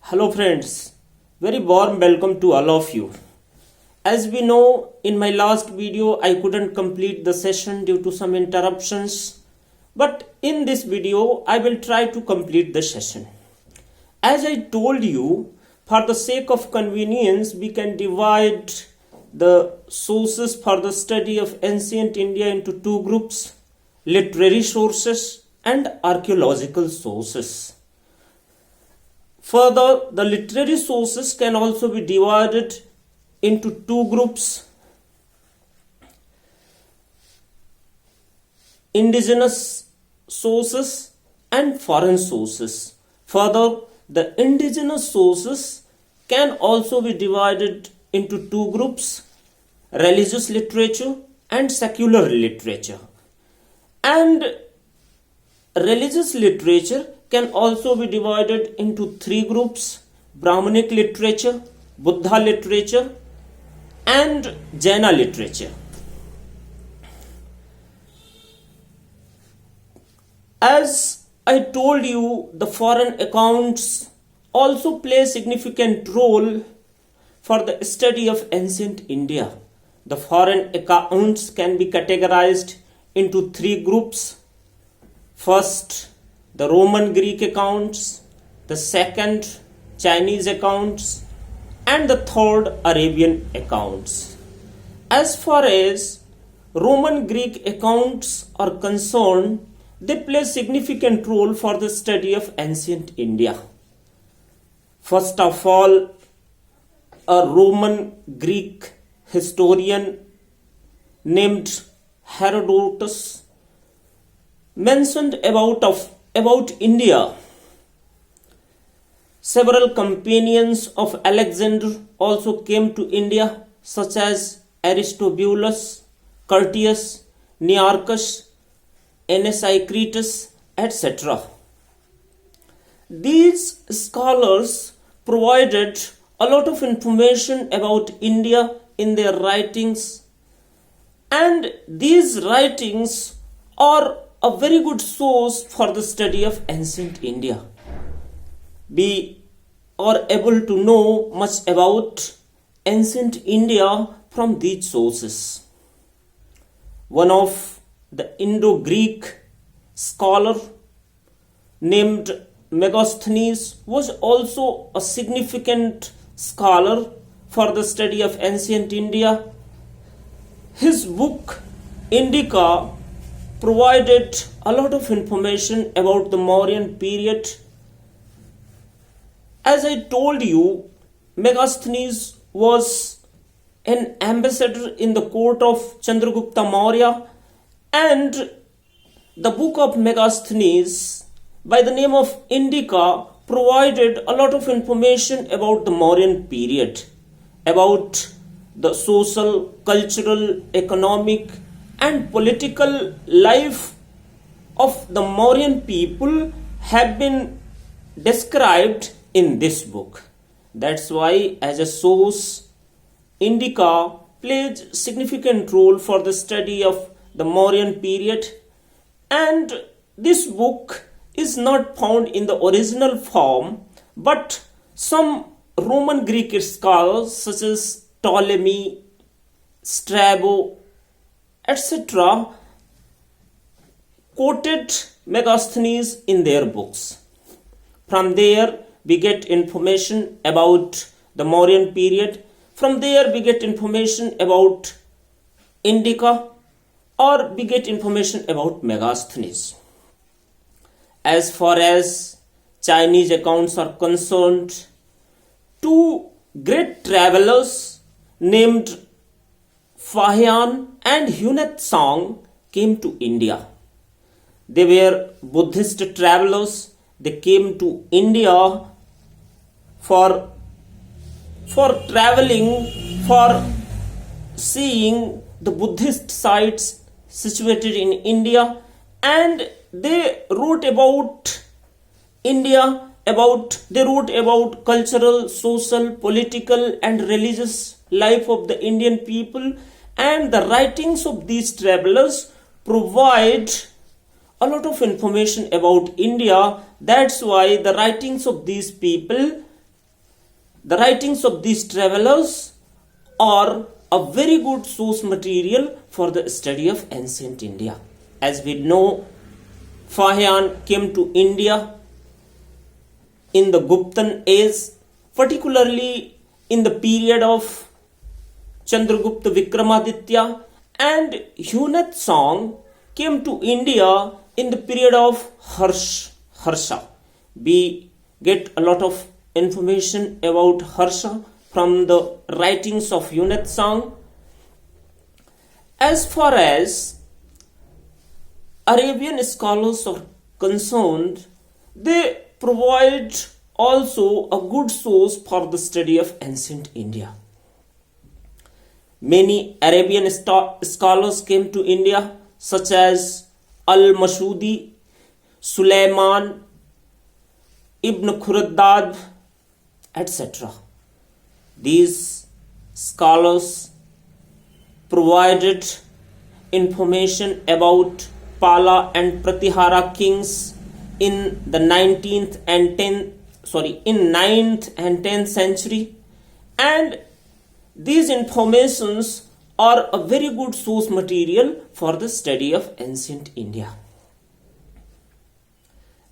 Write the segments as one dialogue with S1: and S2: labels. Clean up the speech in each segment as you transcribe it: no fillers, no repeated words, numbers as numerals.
S1: Hello friends, very warm welcome to all of you. As we know, in my last video I couldn't complete the session due to some interruptions, but in this video I will try to complete the session. As I told you, for the sake of convenience we can divide the sources for the study of ancient India into two groups: literary sources and archaeological sources. Further, the literary sources can also be divided into two groups: indigenous sources and foreign sources. Further, the indigenous sources can also be divided into two groups: religious literature and secular literature. And religious literature can also be divided into three groups: Brahmanic literature, Buddha literature, and Jaina literature. As I told you, the foreign accounts also play a significant role for the study of ancient India. The foreign accounts can be categorized into three groups. First, the Roman Greek accounts, the second, Chinese accounts, and the third, Arabian accounts. As far as Roman Greek accounts are concerned, they play a significant role for the study of ancient India. First of all, a Roman Greek historian named Herodotus mentioned about India. Several companions of Alexander also came to India, such as Aristobulus, Curtius, Nearchus, Anacretus, etc. These scholars provided a lot of information about India in their writings, and these writings are a very good source for the study of ancient India. We are able to know much about ancient India from these sources. One of the Indo-Greek scholar named Megasthenes was also a significant scholar for the study of ancient India. His book Indica provided a lot of information about the Mauryan period. As I told you, Megasthenes was an ambassador in the court of Chandragupta Maurya, and the book of Megasthenes by the name of Indica provided a lot of information about the Mauryan period, about the social, cultural, economic, and political life of the Mauryan people have been described in this book. That's why, as a source, Indica plays significant role for the study of the Mauryan period, and this book is not found in the original form, but some Roman Greek scholars such as Ptolemy, Strabo, etc. quoted Megasthenes in their books. From there we get information about the Mauryan period. From there we get information about Indica, or we get information about Megasthenes. As far as Chinese accounts are concerned, two great travelers named Fahian and Hunetsang came to India. They were Buddhist travelers. They came to India for traveling, for seeing the Buddhist sites situated in India, and they wrote about India, they wrote about cultural, social, political, and religious life of the Indian people, and the writings of these travelers provide a lot of information about India. That's why the writings of these people The writings of these travelers are a very good source material for the study of ancient India. As we know, Fahian came to India in the Guptan age, particularly in the period of Chandragupta Vikramaditya, and Hunat Song came to India in the period of Harsha. We get a lot of information about Harsha from the writings of Hunat Song. As far as Arabian scholars are concerned, they provide also a good source for the study of ancient India. Many Arabian scholars came to India, such as Al-Mashudi, Sulaiman, Ibn Khuraddad, etc. These scholars provided information about Pala and Pratihara kings in the 9th and 10th century, and these informations are a very good source material for the study of ancient India.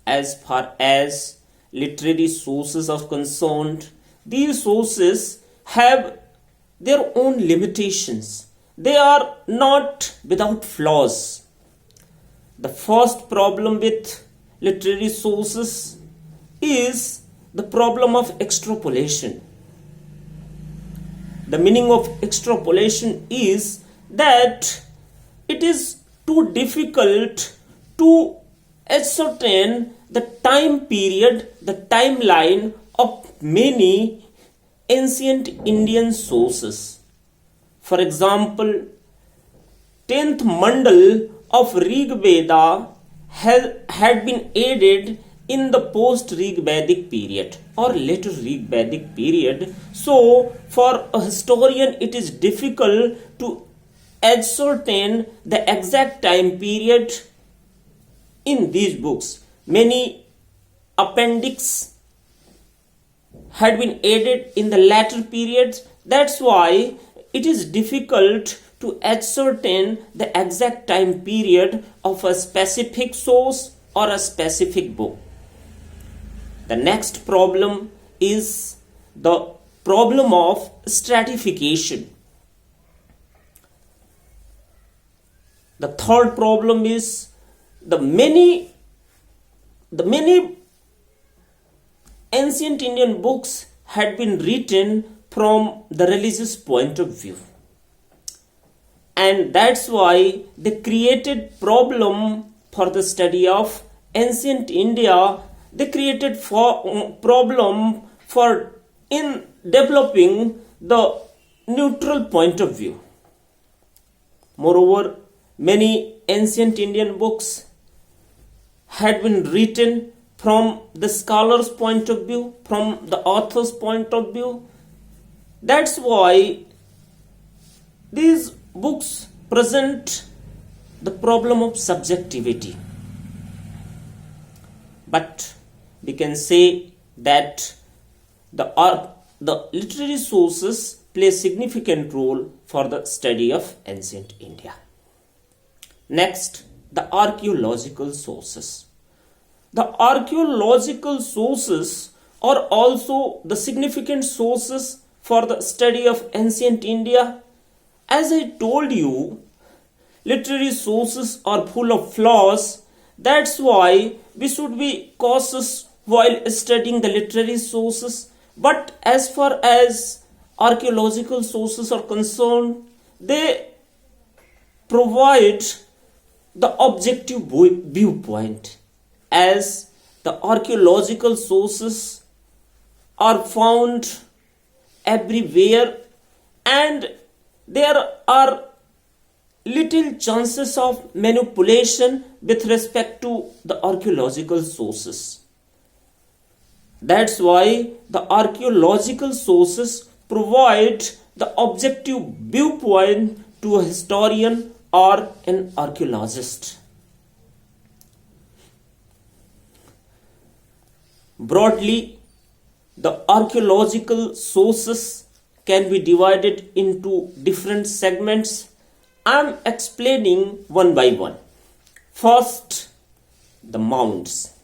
S1: As far as literary sources are concerned, these sources have their own limitations. They are not without flaws. The first problem with literary sources is the problem of extrapolation. The meaning of extrapolation is that it is too difficult to ascertain the time period, the timeline of many ancient Indian sources. For example, 10th Mandal of Rig Veda had been added in the post-Rig Vedic period or later Rig Vedic period. So, for a historian, it is difficult to ascertain the exact time period in these books. Many appendix had been added in the latter periods. That's why it is difficult to ascertain the exact time period of a specific source or a specific book. The next problem is the problem of stratification. The third problem is the many ancient Indian books had been written from the religious point of view, and that's why they created problem for the study of ancient India. They created problem for in developing the neutral point of view. Moreover, many ancient Indian books had been written from the scholar's point of view, from the author's point of view. That's why these books present the problem of subjectivity. But we can say that the literary sources play a significant role for the study of ancient India. Next, the archaeological sources. The archaeological sources are also the significant sources for the study of ancient India. As I told you, literary sources are full of flaws. That's why we should be cautious while studying the literary sources. But as far as archaeological sources are concerned, they provide the objective viewpoint, as the archaeological sources are found everywhere and there are little chances of manipulation with respect to the archaeological sources. That's why the archaeological sources provide the objective viewpoint to a historian or an archaeologist. Broadly, The archaeological sources can be divided into different segments. I am explaining one by one. First, the mounds.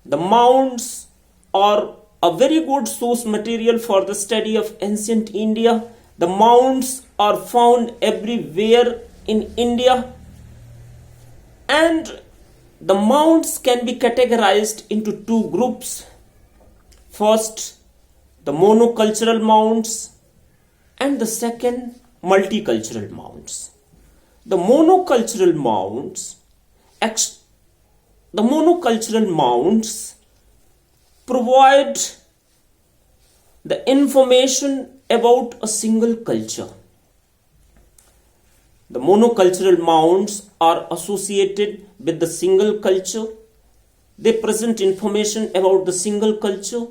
S1: The mounds are a very good source material for the study of ancient India. The mounds are found everywhere in India, and the mounds can be categorized into two groups. First, the monocultural mounds, and the second, multicultural mounds. The monocultural mounds provide the information about a single culture. The monocultural mounds are associated with the single culture. They present information about the single culture.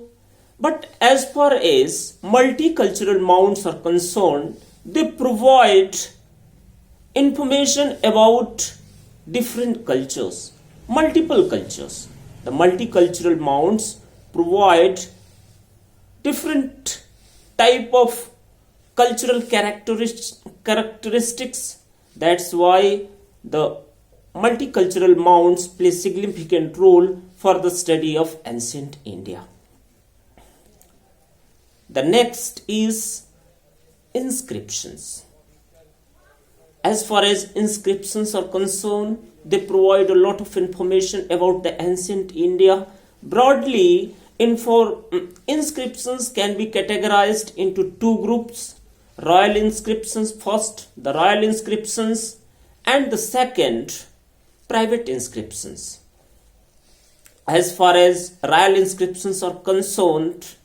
S1: But as far as multicultural mounds are concerned, they provide information about different cultures, multiple cultures. The multicultural mounds provide different type of cultural characteristics. That's why the multicultural mounds play significant role for the study of ancient India. The next is inscriptions. As far as inscriptions are concerned, they provide a lot of information about the ancient India. Broadly, inscriptions can be categorized into two groups. Royal inscriptions first, the royal inscriptions, and the second, private inscriptions. As far as royal inscriptions are concerned,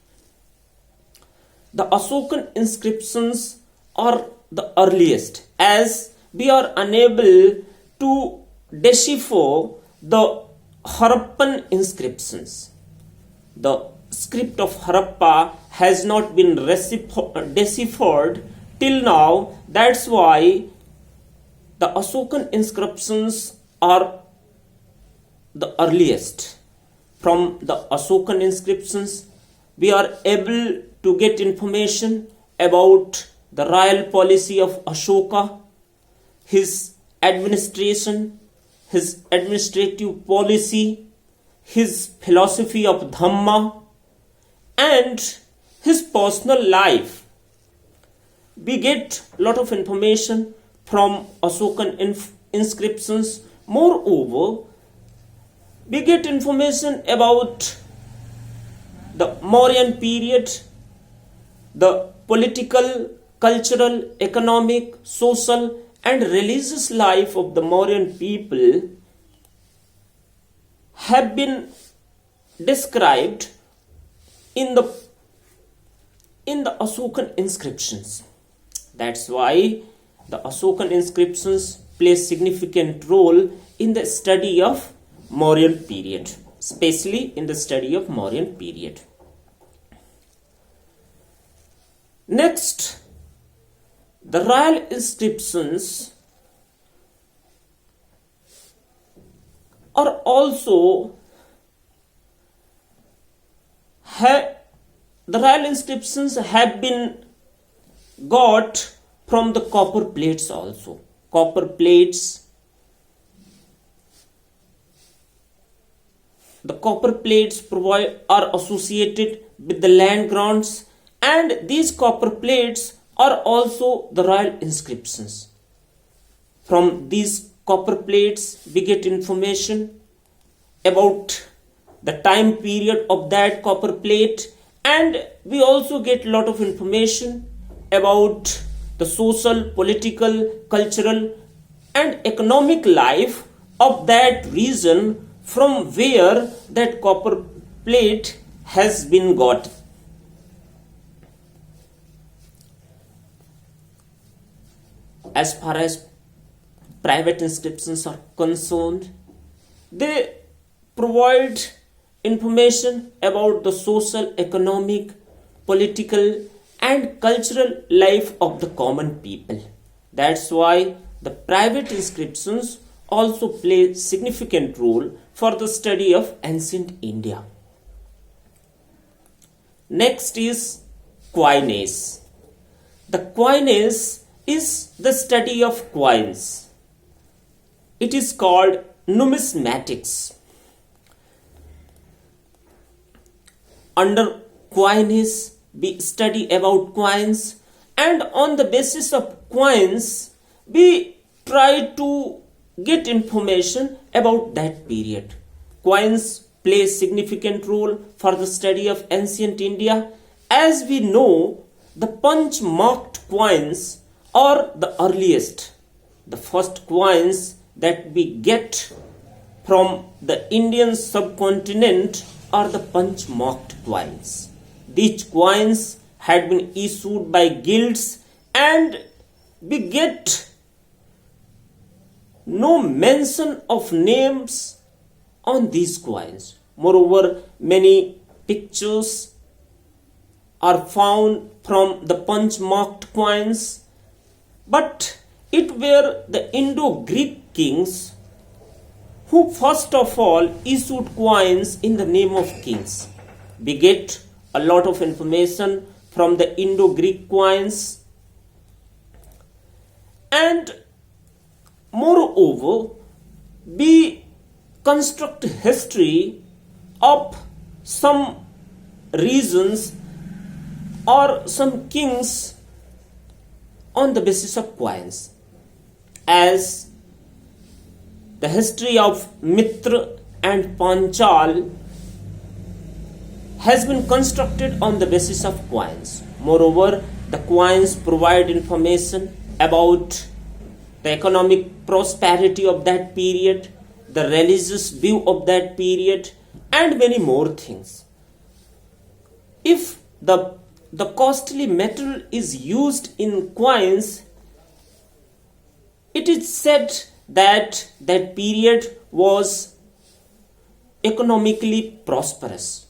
S1: the Ashokan inscriptions are the earliest, as we are unable to decipher the Harappan inscriptions. The script of Harappa has not been deciphered till now. That's why the Ashokan inscriptions are the earliest. From the Ashokan inscriptions, we are able to get information about the royal policy of Ashoka, his administration, his administrative policy, his philosophy of Dhamma, and his personal life. We get a lot of information from Ashokan inscriptions. Moreover, we get information about the Mauryan period, the political, cultural, economic, social, and religious life of the Mauryan people have been described in the Ashokan inscriptions. That's why the Ashokan inscriptions play a significant role in the study of Mauryan period, especially in the study of Mauryan period. Next, the royal inscriptions are also the royal inscriptions have been got from the copper plates also. Copper plates. The copper plates are associated with the land grants, and these copper plates are also the royal inscriptions. From these copper plates, we get information about the time period of that copper plate, and we also get a lot of information about the social, political, cultural, and economic life of that region from where that copper plate has been got. As far as private inscriptions are concerned, they provide information about the social, economic, political, and cultural life of the common people. That's why the private inscriptions also play significant role for the study of ancient India. Next is coinage. The coinage is the study of coins. It is called numismatics. Under coinage, we study about coins, and on the basis of coins, we try to get information about that period. Coins play a significant role for the study of ancient India. As we know, the punch marked coins are the earliest. The first coins that we get from the Indian subcontinent are the punch marked coins. These coins had been issued by guilds, and we get no mention of names on these coins. Moreover, many pictures are found from the punch marked coins, but it were the Indo-Greek kings who first of all issued coins in the name of kings. We get a lot of information from the Indo-Greek coins, and moreover, we construct history of some regions or some kings on the basis of coins, as the history of Mitra and Panchal has been constructed on the basis of coins. Moreover, the coins provide information about the economic prosperity of that period, the religious view of that period, and many more things. If the costly metal is used in coins, it is said that that period was economically prosperous.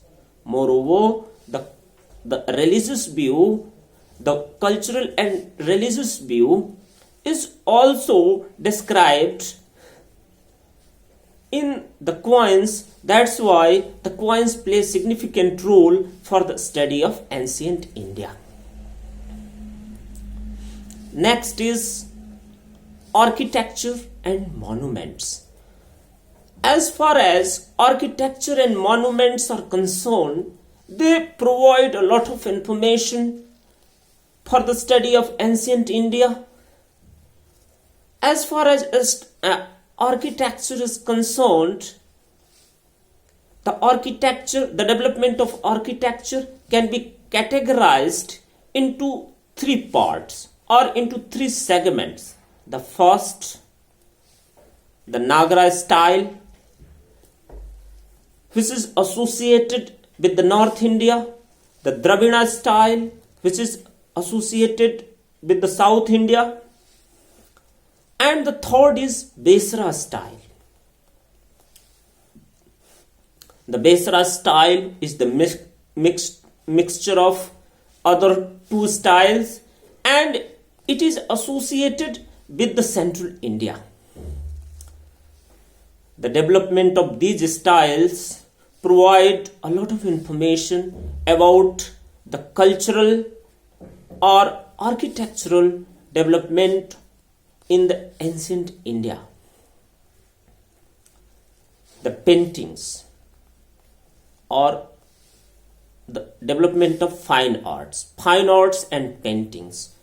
S1: Moreover, the religious view, the cultural and religious view is also described in the coins. That's why the coins play a significant role for the study of ancient India. Next is architecture and monuments. As far as architecture and monuments are concerned, they provide a lot of information for the study of ancient India. As far as architecture is concerned, the development of architecture can be categorized into three parts or into three segments. The first, the Nagara style, which is associated with the North India, the Dravida style, which is associated with the South India, and the third is Besra style. The Besra style is the mixture of other two styles, and it is associated with the Central India. The development of these styles provide a lot of information about the cultural or architectural development in the ancient India. The paintings or the development of fine arts and paintings.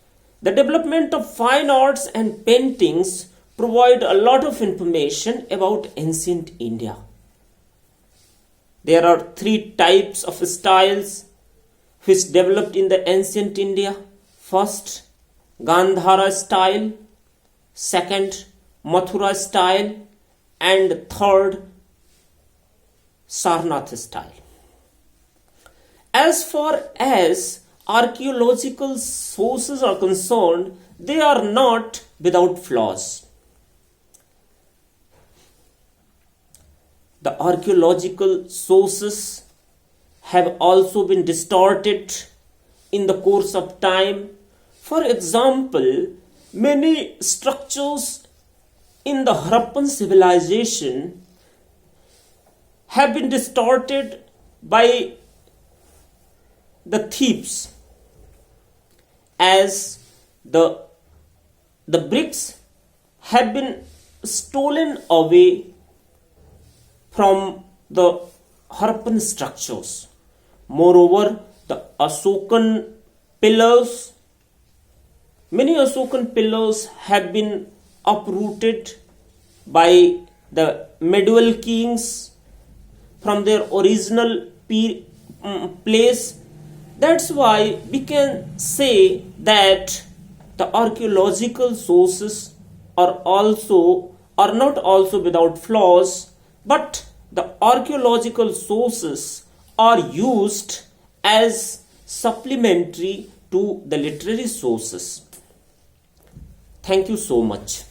S1: The development of fine arts and paintings provide a lot of information about ancient India. There are three types of styles which developed in the ancient India. First, Gandhara style. Second, Mathura style. And third, Sarnath style. As far as archaeological sources are concerned, they are not without flaws. The archaeological sources have also been distorted in the course of time. For example, many structures in the Harappan civilization have been distorted by the thieves, as the bricks have been stolen away from the Harappan structures. Moreover, the Asokan pillars, many Asokan pillars have been uprooted by the medieval kings from their original place. That's why we can say that the archaeological sources are not also without flaws, but the archaeological sources are used as supplementary to the literary sources. Thank you so much.